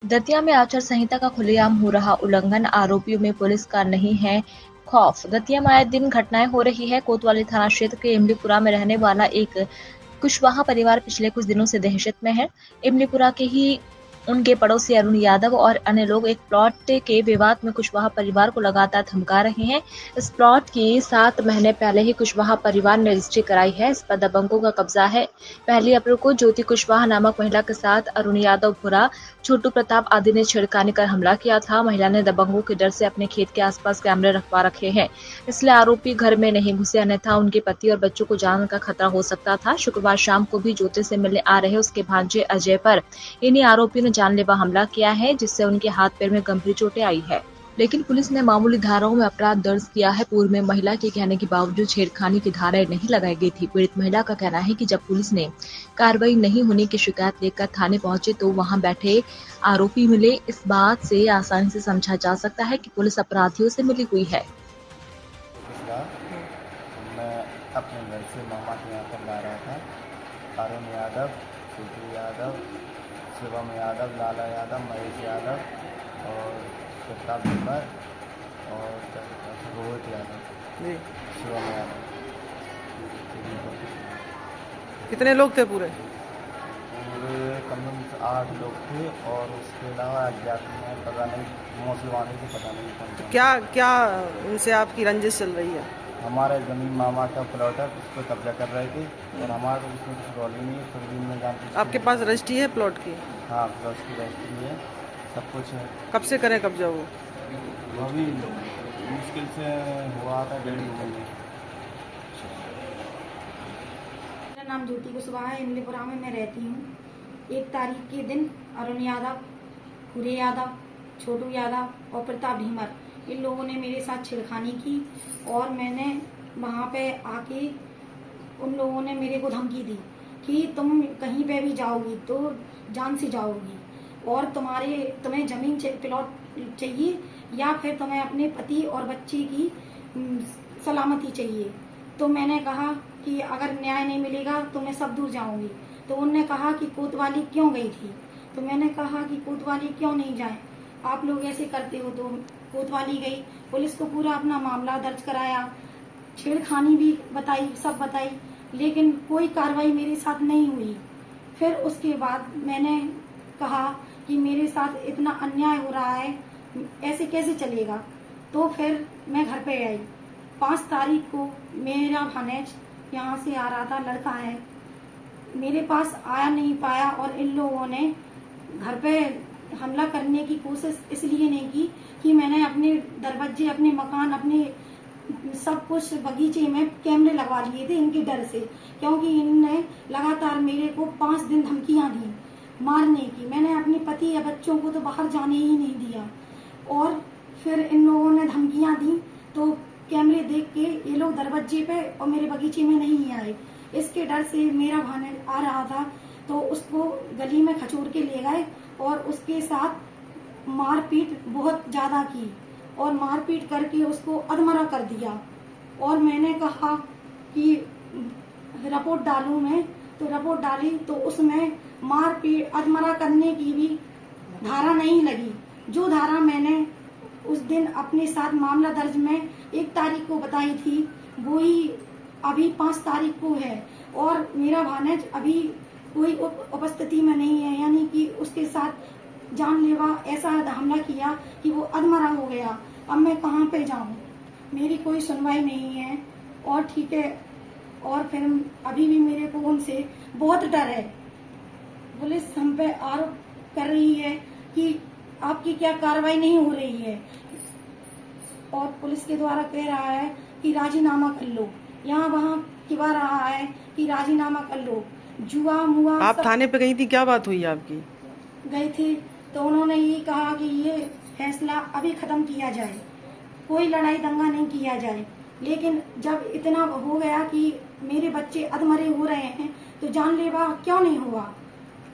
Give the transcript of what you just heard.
दतिया में आचार संहिता का खुलेआम हो रहा उल्लंघन, आरोपियों में पुलिस का नहीं है खौफ। दतिया में आए दिन घटनाएं हो रही है। कोतवाली थाना क्षेत्र के इमलीपुरा में रहने वाला एक कुशवाहा परिवार पिछले कुछ दिनों से दहशत में है। इमलीपुरा के ही उनके पड़ोसी अरुण यादव और अन्य लोग एक प्लॉट के विवाद में कुशवाहा परिवार को लगातार धमका रहे हैं। इस प्लॉट की 7 महीने पहले ही कुशवाहा परिवार ने रजिस्ट्री कराई है। इस पर दबंगों का कब्जा है। 1 अप्रैल को ज्योति कुशवाहा नामक महिला के साथ अरुण यादव, भुरा, छोटू प्रताप आदि ने छेड़खानी कर हमला किया था। महिला ने दबंगों के डर से अपने खेत के आसपास कैमरे रखवा रखे हैं, इसलिए आरोपी घर में नहीं घुसे, अन्यथा उनके पति और बच्चों को जान का खतरा हो सकता था। शुक्रवार शाम को भी ज्योति से मिलने आ रहे उसके भांजे अजय पर इन्हीं आरोपियों ने जानलेवा हमला किया है, जिससे उनके हाथ पैर में गंभीर चोटें आई है। लेकिन पुलिस ने मामूली धाराओं में अपराध दर्ज किया है। पूर्व में महिला के कहने के बावजूद छेड़खानी की धाराएं नहीं लगाई गई थी। पीड़ित महिला का कहना है कि जब पुलिस ने कार्रवाई नहीं होने की शिकायत लेकर थाने पहुंचे तो वहां बैठे आरोपी मिले। इस बात से आसानी से समझा जा सकता है कि पुलिस अपराधियों से मिली हुई है। मैं अपने घर से मामा के यहाँ पर ला रहा था। अरुण यादव, छोटू यादव, शिवम यादव, लाला यादव, महेश यादव और प्रताप कुमार और रोहित यादव जी। शिवम यादव। कितने लोग थे पूरे? पूरे कम से कम 8 लोग थे और उसके अलावा अज्ञात में पता नहीं, मौसलवानी से पता नहीं कौन कौन। क्या क्या उनसे आपकी रंजिश चल रही है? हमारे ज़मीन मामा का प्लॉट है, उस पर कब्जा कर रहे थे और हमारे को उसमें कुछ रौली नहीं है। फिर भी मैं जानती। आपके पास रजिस्ट्री है प्लॉट की? हाँ, प्लॉट की रजिस्ट्री है, सब कुछ है। कब से करें कब्जा वो? अभी मुश्किल से हुआ था 1.5 महीने। मेरा नाम ज्योति कुशवाहा है। इमलीपुरा में मैं रहती हूँ। 1 तारीख के दिन अरुण यादव, भूरे यादव, छोटू यादव और प्रताप ढीमर, इन लोगों ने मेरे साथ छेड़खानी की और मैंने वहाँ पे आके उन लोगों ने मेरे को धमकी दी कि तुम कहीं पे भी जाओगी तो जान से जाओगी और तुम्हें जमीन प्लॉट चाहिए या फिर तुम्हें अपने पति और बच्चे की सलामती चाहिए। तो मैंने कहा कि अगर न्याय नहीं मिलेगा तो मैं सब दूर जाऊंगी। तो उनने कहा कि कोतवाली क्यों गई थी? तो मैंने कहा कि कोतवाली क्यों नहीं जाए, आप लोग ऐसे करते हो। तो कोतवाली गई, पुलिस को पूरा अपना मामला दर्ज कराया, छेड़खानी भी बताई, सब बताई, लेकिन कोई कार्रवाई मेरे साथ नहीं हुई। फिर उसके बाद मैंने कहा कि मेरे साथ इतना अन्याय हो रहा है, ऐसे कैसे चलेगा। तो फिर मैं घर पे आई। 5 तारीख को मेरा भानेज यहाँ से आ रहा था, लड़का है, मेरे पास आया नहीं पाया और इन लोगों ने घर पे हमला करने की कोशिश इसलिए नहीं की कि मैंने अपने दरवाजे, अपने मकान, अपने सब कुछ बगीचे में कैमरे लगवा लिए थे इनके डर से, क्योंकि इनने लगातार मेरे को 5 दिन धमकियां दी मारने की। मैंने अपने पति या बच्चों को तो बाहर जाने ही नहीं दिया और फिर इन लोगों ने धमकियां दी तो कैमरे देख के ये लोग दरवाजे पे और मेरे बगीचे में नहीं आए। इसके डर से मेरा भाने आ रहा था तो उसको गली में खचोर के ले गए और उसके साथ मारपीट बहुत ज्यादा की और मारपीट करके उसको अधमरा कर दिया। और मैंने कहा कि रिपोर्ट डालूं मैं, तो रिपोर्ट डाली तो उसमें मारपीट अधमरा करने की भी धारा नहीं लगी। जो धारा मैंने उस दिन अपने साथ मामला दर्ज में 1 तारीख को बताई थी वो ही अभी 5 तारीख को है और मेरा भानेज अभी कोई उपस्थिति में नहीं है, यानी कि उसके साथ जानलेवा ऐसा हमला किया कि वो अधमरा हो गया। अब मैं कहाँ पे जाऊँ, मेरी कोई सुनवाई नहीं है और ठीक है। और फिर अभी भी मेरे को उनसे बहुत डर है। पुलिस हम पे आरोप कर रही है कि आपकी क्या कार्रवाई नहीं हो रही है और पुलिस के द्वारा कह रहा है कि राजीनामा कर लो, यहाँ वहाँ किवा रहा है कि राजीनामा कर लो। जुआ मुआ आप थाने पे गई थी, क्या बात हुई आपकी? गई थी तो उन्होंने ये कहा कि ये फैसला अभी खत्म किया जाए, कोई लड़ाई दंगा नहीं किया जाए। लेकिन जब इतना हो गया कि मेरे बच्चे अधमरे हो रहे हैं तो जानलेवा क्यों नहीं हुआ।